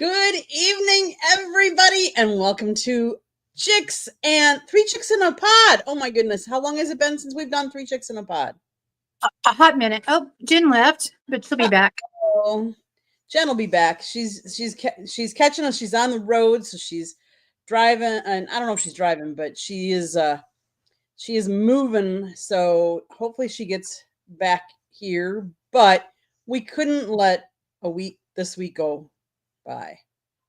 Good evening, everybody, and welcome to Chicks and Three Chicks in a Pod. Oh my goodness, how long has it been since we've done Three Chicks in a Pod? A hot minute. Oh, Jen left, but she'll be back. Oh, Jen will be back. She's catching us. She's on the road, so she's driving, and I don't know if she's driving, but she is moving. So hopefully she gets back here. But we couldn't let this week go by.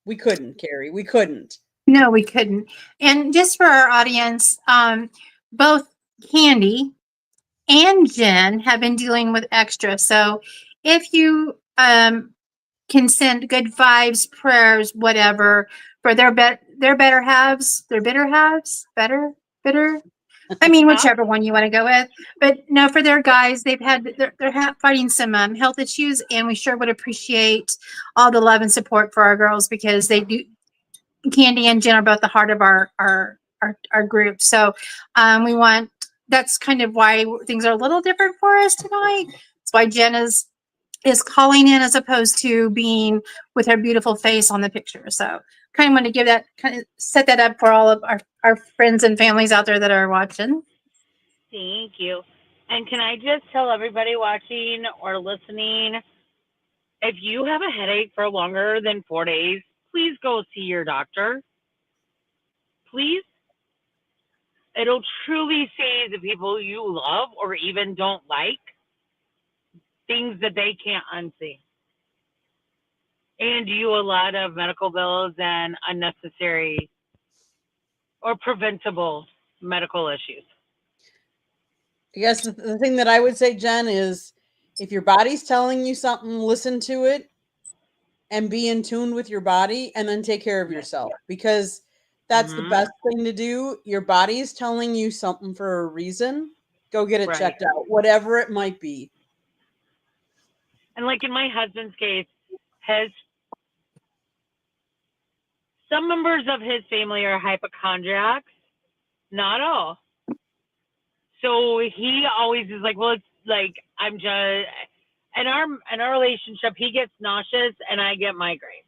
We couldn't, Carrie. We couldn't. No, we couldn't. And just for our audience, both Candy and Jen have been dealing with extra. So if you can send good vibes, prayers, whatever for their better halves, their bitter halves, better. I mean, whichever one you want to go with. But no, for their guys, they're fighting some health issues, and we sure would appreciate all the love and support for our girls because they do. Candy and Jen are both the heart of our group. So we want. That's kind of why things are a little different for us tonight. That's why Jen is calling in as opposed to being with her beautiful face on the picture. So kind of want to give that set that up for all of our friends and families out there that are watching. Thank you. And can I just tell everybody watching or listening, if you have a headache for longer than 4 days, please go see your doctor. Please. It'll truly save the people you love or even don't like things that they can't unsee. And you a lot of medical bills and unnecessary or preventable medical issues. I guess the thing that I would say, Jen, is if your body's telling you something, listen to it and be in tune with your body and then take care of yourself, because that's the best thing to do. Your body is telling you something for a reason. Go get it checked out, whatever it might be. And like in my husband's case, some members of his family are hypochondriacs, not all. So he always is like, well, it's like I'm just in our relationship, he gets nauseous and I get migraine.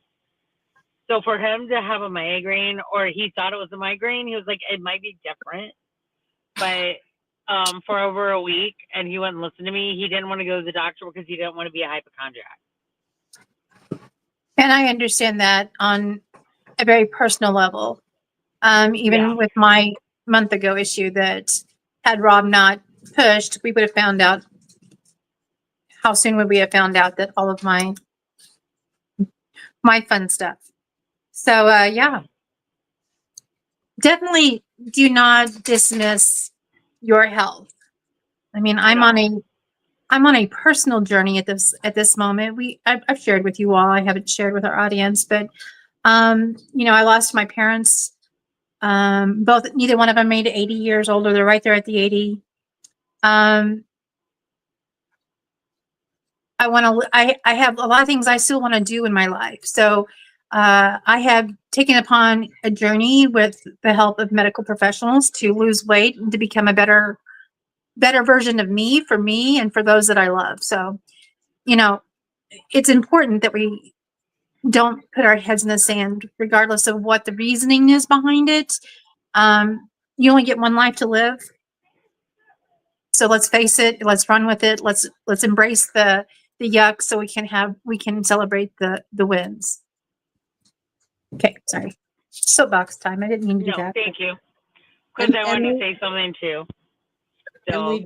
So for him to have a migraine, or he thought it was a migraine, he was like, it might be different. But for over a week, and he wouldn't listen to me. He didn't want to go to the doctor because he didn't want to be a hypochondriac. And I understand that on a very personal level. Even with my month ago issue, that had Rob not pushed, we would have found out. How soon would we have found out that all of my fun stuff? So definitely do not dismiss your health. I mean, I'm on a personal journey at this moment. I've shared with you all. I haven't shared with our audience, but I lost my parents. Neither one of them made 80 years older. They're right there at the 80. I have a lot of things I still want to do in my life. So I have taken upon a journey with the help of medical professionals to lose weight and to become a better version of me, for me and for those that I love. So, it's important that we don't put our heads in the sand, regardless of what the reasoning is behind it. You only get one life to live. So let's face it, let's run with it. Let's embrace the yuck so we can celebrate the wins. Okay, sorry. Soapbox time. I didn't mean to do that. Thank you. Because I wanted to say something too. So and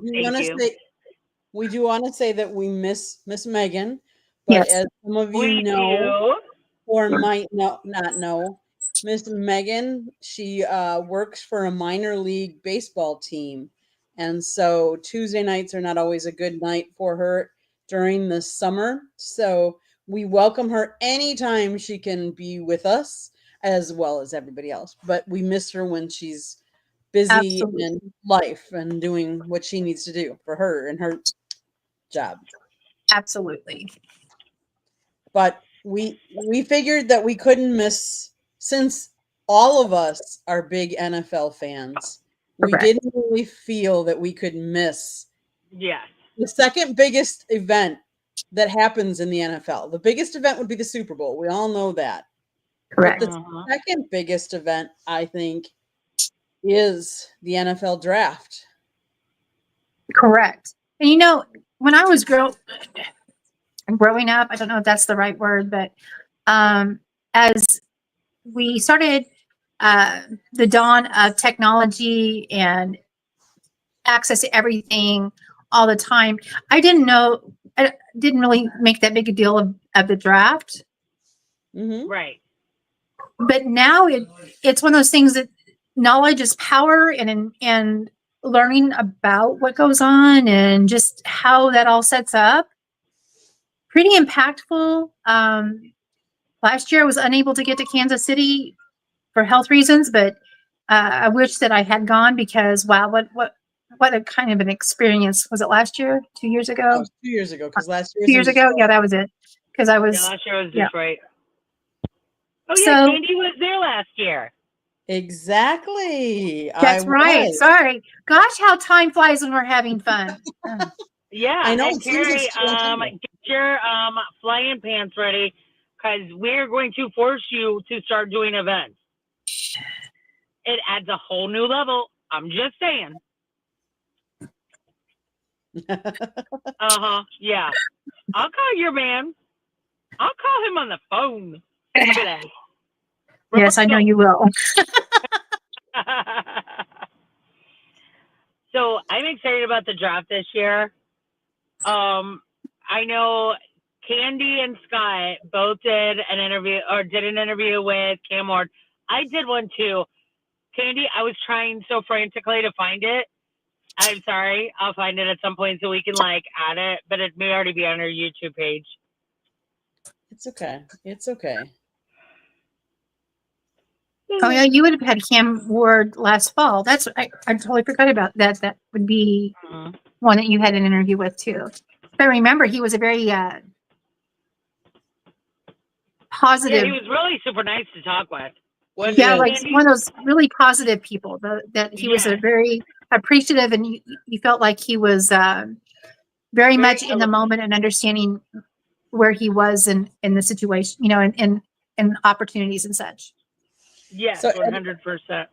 we do want to say that we miss Miss Megan, but yes, as some of you know or might not know, Miss Megan, she works for a minor league baseball team. And so Tuesday nights are not always a good night for her during the summer. So we welcome her anytime she can be with us, as well as everybody else. But we miss her when she's busy in life and doing what she needs to do for her and her job. Absolutely. But we figured that we couldn't miss, since all of us are big NFL fans. Correct. We didn't really feel that we could miss the second biggest event that happens in the NFL. The biggest event would be the Super Bowl. We all know that. Correct. But the second biggest event, I think, is the NFL draft. Correct. And when I was growing up, I don't know if that's the right word, but as we started the dawn of technology and access to everything all the time, I didn't really make that big a deal of the draft. Mm-hmm. Right. But now it's one of those things that knowledge is power, and learning about what goes on and just how that all sets up. Pretty impactful. Last year I was unable to get to Kansas City for health reasons, but I wish that I had gone because wow, what a kind of an experience was it last year? 2 years ago? That was 2 years ago, because last year 2 years ago? Yeah, that was it. Because I was last year was yeah. Detroit. Oh So- yeah, Candy was there last year. Exactly. That's right. Sorry. Gosh, how time flies when we're having fun. Yeah, I know, and it seems Terry, it's too long time. get your flying pants ready because we're going to force you to start doing events. It adds a whole new level. I'm just saying. Yeah. I'll call your man. I'll call him on the phone today. Yes, I know you will. So I'm excited about the draft this year. I know Candy and Scott both did an interview with Cam Ward. I did one too. Candy, I was trying so frantically to find it. I'm sorry. I'll find it at some point so we can add it, but it may already be on our YouTube page. It's okay. It's okay. Oh yeah, you would have had Cam Ward last fall. That's I totally forgot about that. That would be one that you had an interview with too. But remember, he was a very positive. Yeah, he was really super nice to talk with. Yeah, like one of those really positive people. That he was a very appreciative, and you felt like he was very much in the moment and understanding where he was in the situation, and opportunities and such. Yes, So 100%.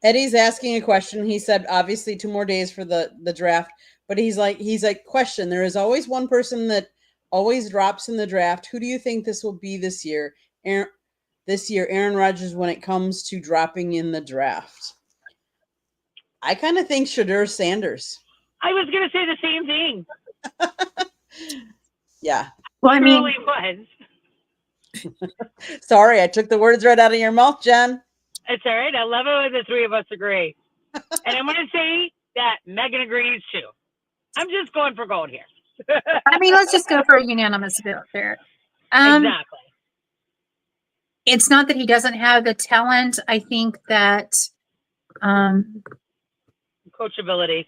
Eddie's asking a question. He said, obviously 2 more days for the draft, but he's like, question. There is always one person that always drops in the draft. Who do you think this will be this year? Aaron Rodgers, when it comes to dropping in the draft. I kind of think Shedeur Sanders. I was going to say the same thing. Yeah. Well, I mean, really was. Sorry, I took the words right out of your mouth, Jen. It's all right. I love it when the three of us agree. And I'm going to say that Megan agrees too. I'm just going for gold here. I mean, let's just go for a unanimous vote there. Exactly. It's not that he doesn't have the talent. I think that coachability.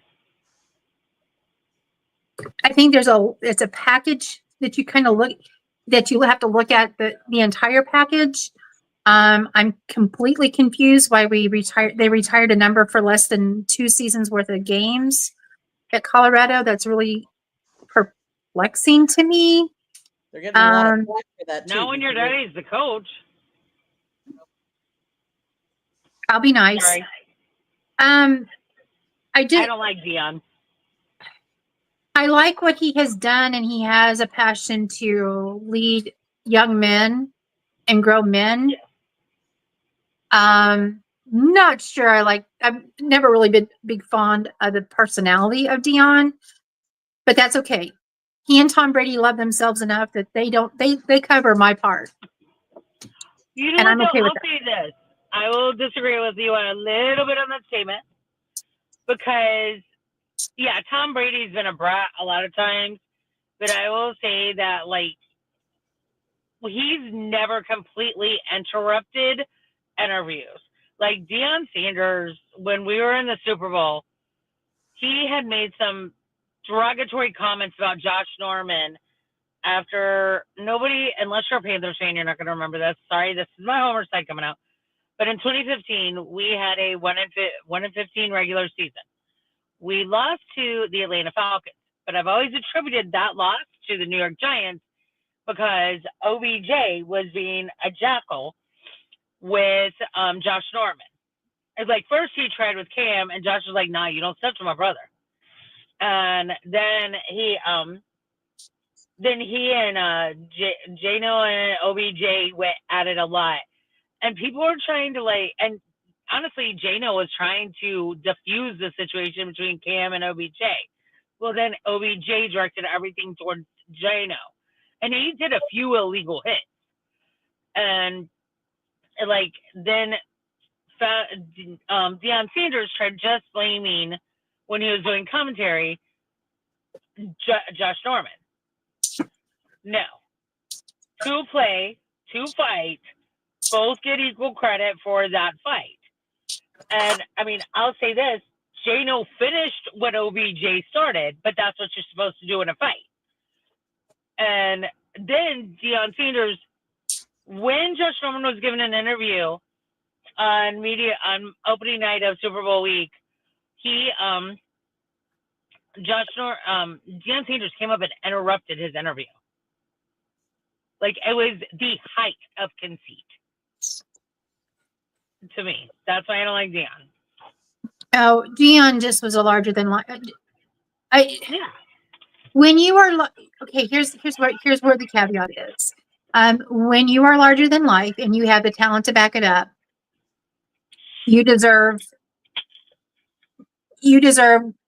I think it's a package that you kind of you have to look at the entire package. I'm completely confused why they retired a number for less than 2 seasons worth of games at Colorado. That's really perplexing to me. They're getting a lot of flack for that too. Now when your daddy's the coach. I'll be nice. Sorry. I don't like Deion. I like what he has done, and he has a passion to lead young men and grow men. Yeah. Not sure I've never really been big fond of the personality of Deion, but that's okay. He and Tom Brady love themselves enough that they cover my part. And I'm okay with that. I'll say this. I will disagree with you a little bit on that statement because, yeah, Tom Brady's been a brat a lot of times, but I will say that, he's never completely interrupted interviews. Like Deion Sanders, when we were in the Super Bowl, he had made some derogatory comments about Josh Norman after unless you're a Panthers fan, you're not going to remember this. Sorry, this is my homer side coming out. But in 2015, we had a 1-15 regular season. We lost to the Atlanta Falcons, but I've always attributed that loss to the New York Giants because OBJ was being a jackal with Josh Norman. It's like first he tried with Cam, and Josh was like, "Nah, you don't step to my brother." And then he and Jano and OBJ went at it a lot, and people were trying to and honestly, Jano was trying to diffuse the situation between Cam and OBJ. Well, then OBJ directed everything towards Jano, and he did a few illegal hits, and then Deion Sanders tried just blaming, when he was doing commentary, Josh Norman. No. Two play, two fight, both get equal credit for that fight. And, I mean, I'll say this. Jano finished what OBJ started, but that's what you're supposed to do in a fight. And then Deion Sanders, when Josh Norman was given an interview on opening night of Super Bowl week, Deion Sanders came up and interrupted his interview. Like, it was the height of conceit to me. That's why I don't like Deion. Oh, Deion just was a larger than life. Yeah. When you are okay, here's where the caveat is. When you are larger than life and you have the talent to back it up, you deserve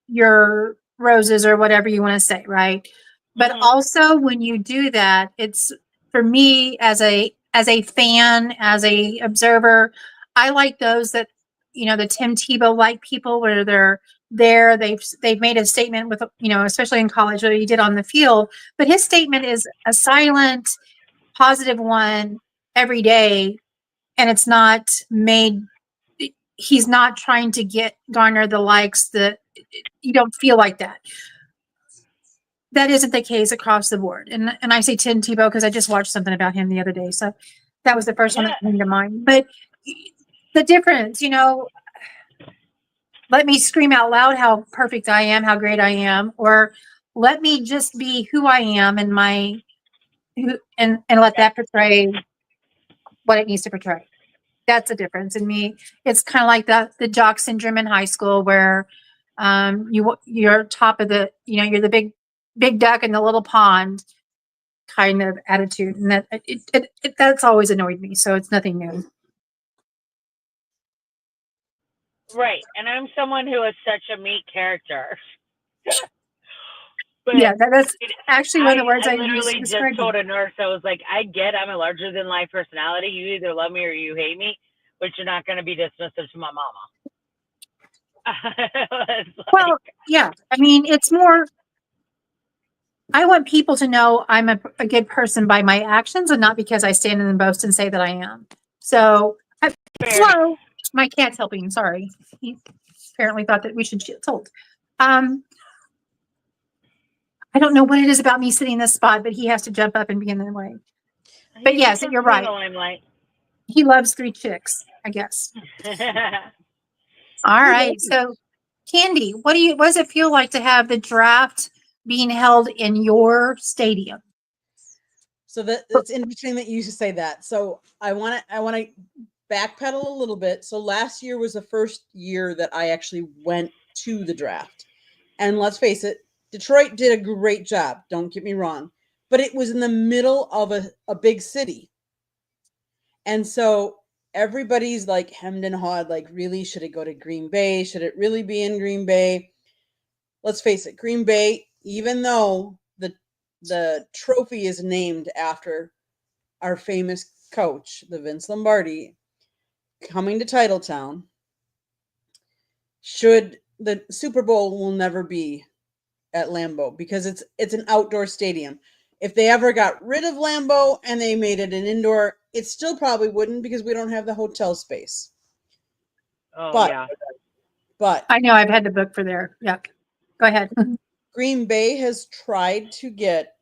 your roses or whatever you want to say, right? But also when you do that, it's, for me as a fan, as a observer, I like those that, the Tim Tebow like people where they're there, they've made a statement with, especially in college, what he did on the field, but his statement is a silent, positive one every day, and it's not made. He's not trying to garner the likes that you don't feel like that. That isn't the case across the board. And I say Tim Tebow because I just watched something about him the other day. So that was the first one that came to mind. But the difference, let me scream out loud how perfect I am, how great I am, or let me just be who I am and let that portray what it needs to portray. That's a difference in me. It's kind of like the jock syndrome in high school where you're top of the, you're the big duck in the little pond kind of attitude. And that that's always annoyed me. So it's nothing new. Right. And I'm someone who is such a meek character. But yeah, that's actually one of the words I literally just told a nurse. I was like, I'm a larger than life personality. You either love me or you hate me, but you're not going to be dismissive to my mama. Well, yeah. I mean, it's more, I want people to know I'm a good person by my actions and not because I stand in and boast and say that I am. So, hello, my cat's helping. Sorry. He apparently thought that we should told. I don't know what it is about me sitting in this spot, but he has to jump up and be in the way. But yes, you're right. He loves 3 chicks, I guess. All right. So, Candy, what does it feel like to have the draft being held in your stadium? So that's interesting that you say that. So I want to backpedal a little bit. So last year was the first year that I actually went to the draft, and let's face it, Detroit did a great job. Don't get me wrong, but it was in the middle of a big city. And so everybody's like hemmed and hawed, like, really, should it go to Green Bay? Should it really be in Green Bay? Let's face it, Green Bay, even though the trophy is named after our famous coach, the Vince Lombardi, coming to Titletown, the Super Bowl will never be at Lambeau because it's an outdoor stadium. If they ever got rid of Lambeau and they made it an indoor, it still probably wouldn't because we don't have the hotel space. Oh, yeah. But I know I've had to book for there. Yeah. Go ahead. Green Bay has tried to get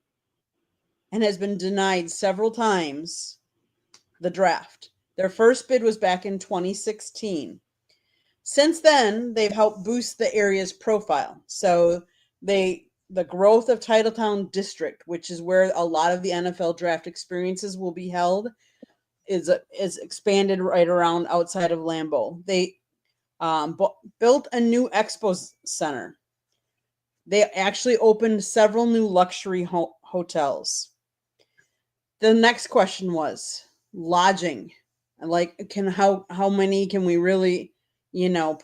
and has been denied several times the draft. Their first bid was back in 2016. Since then, they've helped boost the area's profile. So the growth of Titletown District, which is where a lot of the NFL draft experiences will be held, is expanded right around outside of Lambeau. They built a new expo center. They actually opened several new luxury hotels. The next question was lodging. Like, how many can we really,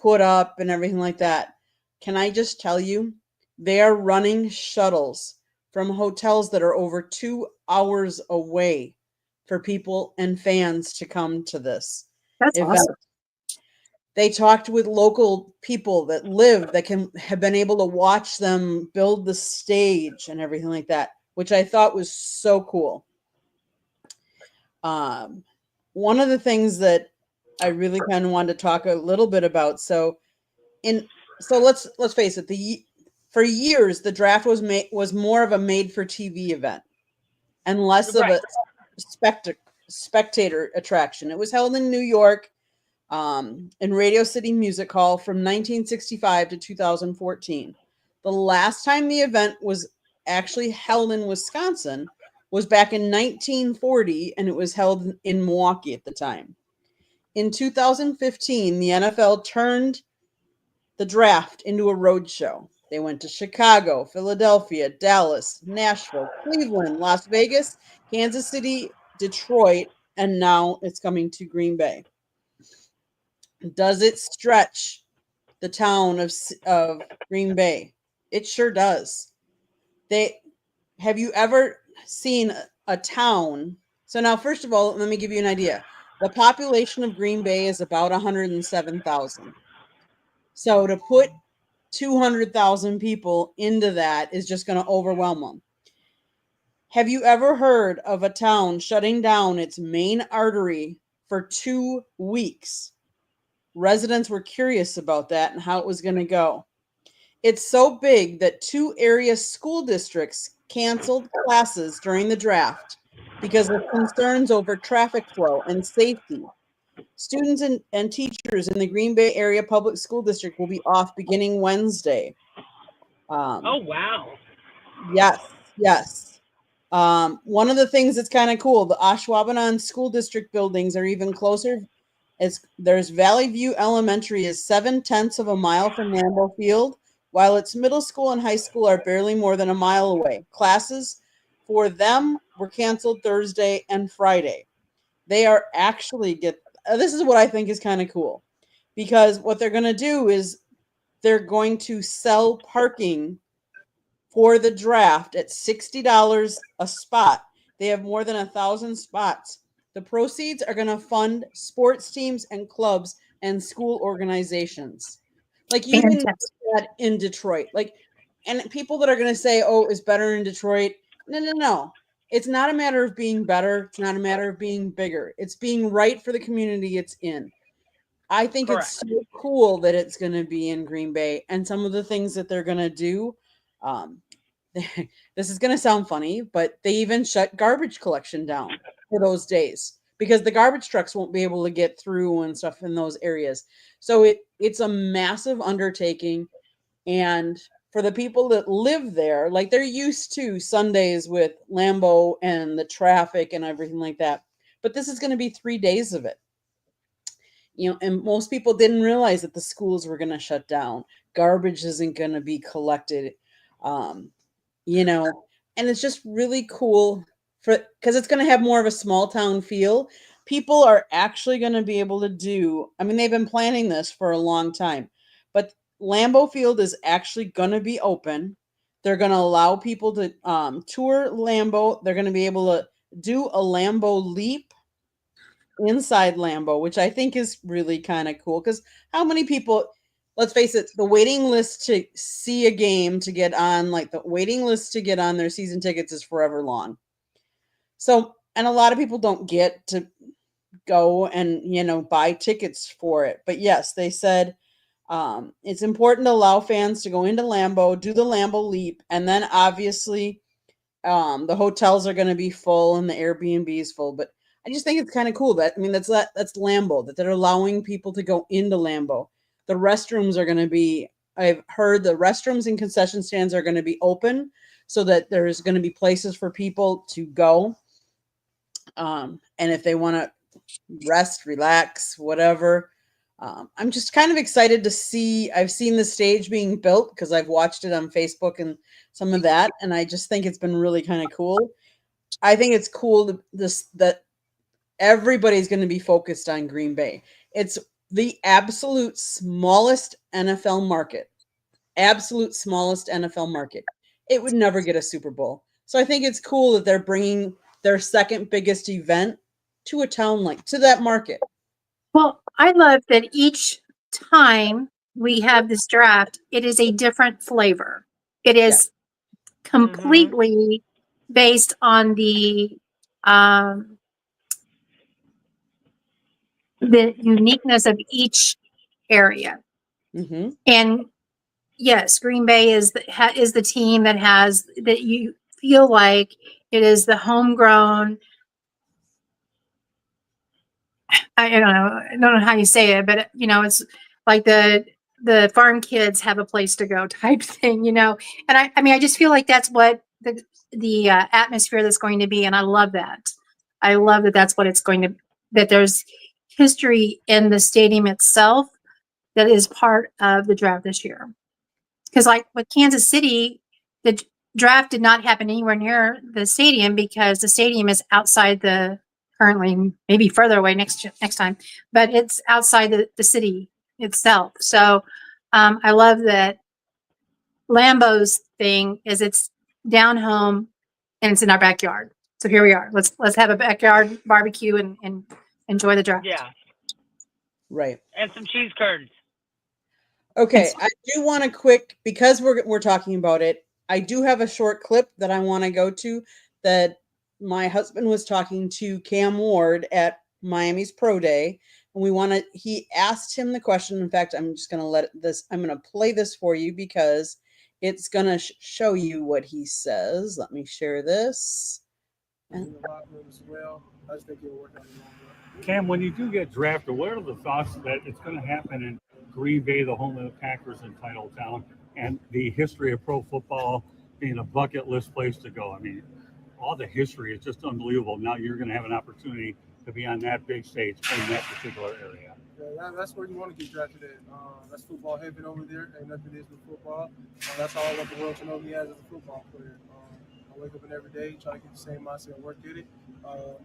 put up and everything like that? Can I just tell you, they are running shuttles from hotels that are over 2 hours away for people and fans to come to this That's event. awesome. They talked with local people that live that have been able to watch them build the stage and everything like that, which I thought was so cool. One of the things that I really kind of wanted to talk a little bit about. So let's face it, for years the draft was more of a made for TV event and less of a spectator attraction. It was held in New York, in Radio City Music Hall from 1965 to 2014. The last time the event was actually held in Wisconsin was back in 1940, and it was held in Milwaukee at the time. In 2015, the NFL turned the draft into a road show. They went to Chicago, Philadelphia, Dallas, Nashville, Cleveland, Las Vegas, Kansas City, Detroit, and now it's coming to Green Bay. Does it stretch the town of Green Bay? It sure does. Have you ever seen a town? So now, first of all, let me give you an idea. The population of Green Bay is about 107,000. So to put 200,000 people into that is just going to overwhelm them. Have you ever heard of a town shutting down its main artery for 2 weeks? Residents were curious about that and how it was going to go. It's so big that 2 area school districts canceled classes during the draft because of concerns over traffic flow and safety. Students and teachers in the Green Bay Area Public School District will be off beginning Wednesday. Oh, wow. Yes. One of the things that's kind of cool, the Ashwaubenon School District buildings are even closer. There's Valley View Elementary is 0.7 of a mile from Lambeau Field, while its middle school and high school are barely more than a mile away. Classes for them were canceled Thursday and Friday. They are actually this is what I think is kind of cool, because what they're going to do is they're going to sell parking for the draft at $60 a spot. They have more than 1,000 spots. The proceeds are going to fund sports teams and clubs and school organizations. Like you didn't get that in Detroit. And people that are going to say, "Oh, it's better in Detroit." No. It's not a matter of being better. It's not a matter of being bigger. It's being right for the community it's in. I think Correct. It's so cool that it's going to be in Green Bay, and some of the things that they're going to do. This is going to sound funny, but they even shut garbage collection down for those days because the garbage trucks won't be able to get through and stuff in those areas. So it's a massive undertaking. And for the people that live there, like they're used to Sundays with Lambeau and the traffic and everything like that. But this is going to be 3 days of it. And most people didn't realize that the schools were going to shut down. Garbage isn't going to be collected. And it's just really cool because it's going to have more of a small town feel. People are actually going to be able to they've been planning this for a long time, but Lambeau Field is actually going to be open. They're going to allow people to tour Lambeau. They're going to be able to do a Lambeau leap inside Lambeau, which I think is really kind of cool because how many people, let's face it, the waiting list to see a game to get on, like the waiting list to get on their season tickets is forever long. So, and a lot of people don't get to go and, buy tickets for it. But yes, they said it's important to allow fans to go into Lambeau, do the Lambeau leap, and then obviously the hotels are going to be full and the Airbnb is full. But I just think it's kind of cool that's Lambeau, that they're allowing people to go into Lambeau. The restrooms are going to be, I've heard the restrooms and concession stands are going to be open so that there's going to be places for people to go. And if they want to rest, relax, whatever. I'm just kind of excited to see. I've seen the stage being built because I've watched it on Facebook and some of that, and I just think it's been really kind of cool. I think it's cool that everybody's going to be focused on Green Bay. It's the absolute smallest NFL market. Absolute smallest NFL market. It would never get a Super Bowl. So I think it's cool that they're bringing their second biggest event to a town like to that market. Well, I love that each time we have this draft, it is a different flavor. It is completely based on the uniqueness of each area. Mm-hmm. And yes, Green Bay is the team that you feel like it is the homegrown. I don't know how you say it, but it's like the farm kids have a place to go type thing, And I just feel like that's what the atmosphere that's going to be, and I love that. I love that that's what it's going to. That there's history in the stadium itself that is part of the draft this year. Because like with Kansas City, the draft did not happen anywhere near the stadium because the stadium is outside currently maybe further away next time, but it's outside the city itself. So I love that Lambeau's thing is it's down home and it's in our backyard. So here we are. Let's have a backyard barbecue and enjoy the draft. Yeah. Right. And some cheese curds. Okay, I do want to because we're talking about it. I do have a short clip that I want to go to that my husband was talking to Cam Ward at Miami's Pro Day, and he asked him the question. In fact, I'm just going to I'm going to play this for you because it's going to show you what he says. Let me share this. Cam, when you do get drafted, what are the thoughts that it's going to happen in Green Bay, the home of the Packers in Titletown, and the history of pro football being a bucket list place to go? I mean, all the history is just unbelievable. Now you're going to have an opportunity to be on that big stage in that particular area. Yeah, that's where you want to get drafted at. That's football heaven over there. Ain't nothing is with football. That's all I want the world to know me as a football player. I wake up every day, try to get the same mindset and work at it. But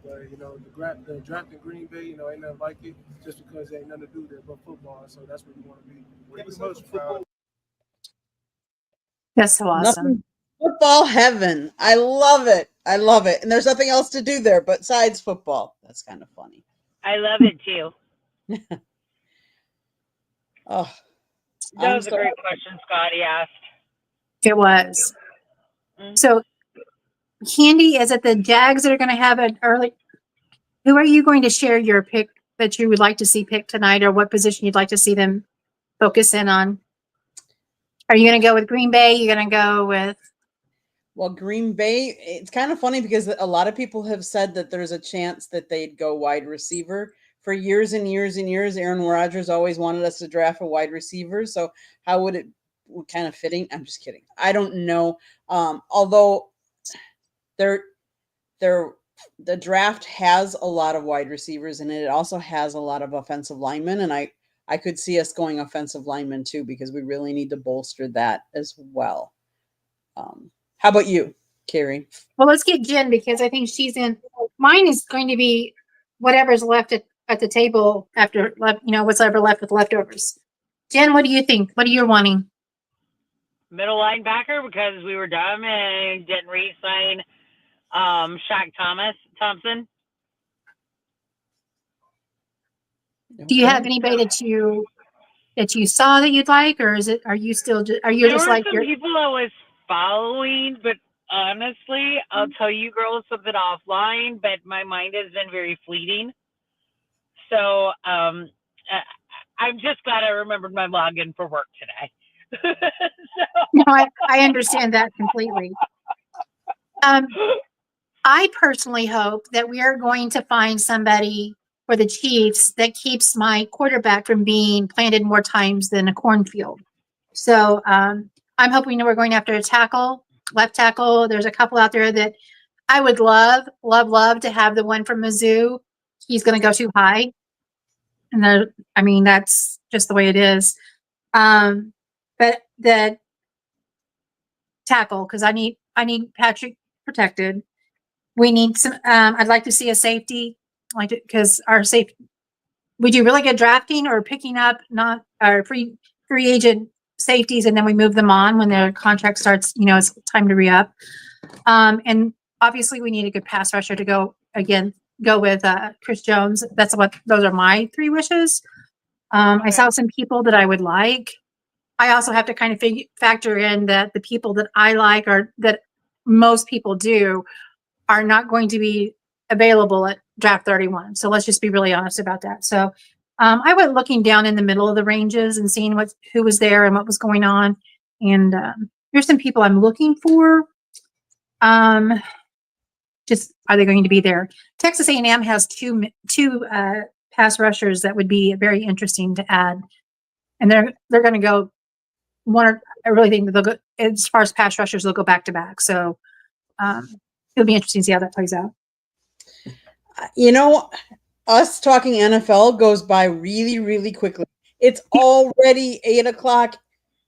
the draft in Green Bay, ain't nothing like it just because there ain't nothing to do there but football. So that's where you want to be. That's so awesome. Football heaven. I love it. I love it. And there's nothing else to do there besides football. That's kind of funny. I love it too. Oh, that was a great question Scotty asked. It was. Mm-hmm. So, Candy, is it the Jags that are going to have an early? Who are you going to share your pick that you would like to see pick tonight, or what position you'd like to see them focus in on? Are you going to go with Green Bay? You're going to go with? Well, Green Bay, it's kind of funny because a lot of people have said that there's a chance that they'd go wide receiver. For years and years and years, Aaron Rodgers always wanted us to draft a wide receiver. So how would it kind of fitting? I'm just kidding. I don't know. Although the draft has a lot of wide receivers and it also has a lot of offensive linemen. And I could see us going offensive linemen too, because we really need to bolster that as well. How about you, Carrie? Well, let's get Jen because I think she's in. Mine is going to be whatever's left at the table after, what's ever left with leftovers. Jen, what do you think? What are you wanting? Middle linebacker, because we were dumb and didn't re-sign Shaq Thompson. Do you have anybody that you saw that you'd like, or are you still just like people I was following, but honestly, I'll tell you girls something offline, but my mind has been very fleeting. So I'm just glad I remembered my login for work today. No, I understand that completely. I personally hope that we are going to find somebody for the Chiefs that keeps my quarterback from being planted more times than a cornfield. So I'm hoping that we're going after a left tackle. There's a couple out there that I would love to have the one from Mizzou. he's going to go too high. And I mean, that's just the way it is. But the tackle, because I need Patrick protected. We need some. I'd like to see a safety, because we do really good drafting or picking up not our free agent safeties, and then we move them on when their contract starts. It's time to re-up. And obviously, we need a good pass rusher to go with Chris Jones. Those are my 3 wishes. I saw some people that I would like. I also have to kind of factor in that the people that I like, or that most people do, are not going to be available at draft 31. So let's just be really honest about that. So I went looking down in the middle of the ranges and seeing who was there and what was going on. And here's some people I'm looking for. Just, are they going to be there? Texas A&M has two pass rushers that would be very interesting to add, and they're going to go I really think they'll go, as far as pass rushers, they'll go back to back. So it'll be interesting to see how that plays out. Us talking NFL goes by really, really quickly. It's already 8:00.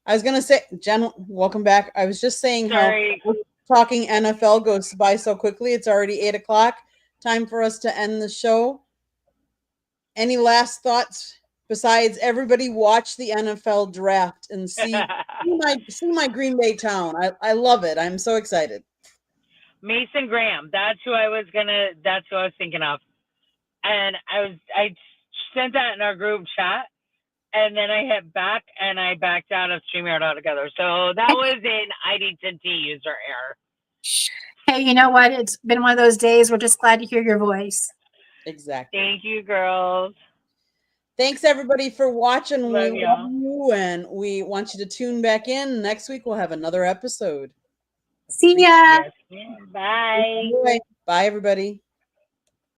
I was going to say, Jen, welcome back. I was just saying Sorry. how talking NFL goes by so quickly. It's already 8:00. Time for us to end the show. Any last thoughts besides everybody watch the NFL draft and see my Green Bay town? I love it. I'm so excited. Mason Graham. That's who I was thinking of. And I sent that in our group chat, and then I hit back and I backed out of StreamYard altogether. So that was an IDT user error. Hey, you know what? It's been one of those days. We're just glad to hear your voice. Exactly. Thank you, girls. Thanks everybody for watching. Love We you. love you, and we want you to tune back in. Next week we'll have another episode. See ya. Yes. Bye. Bye everybody.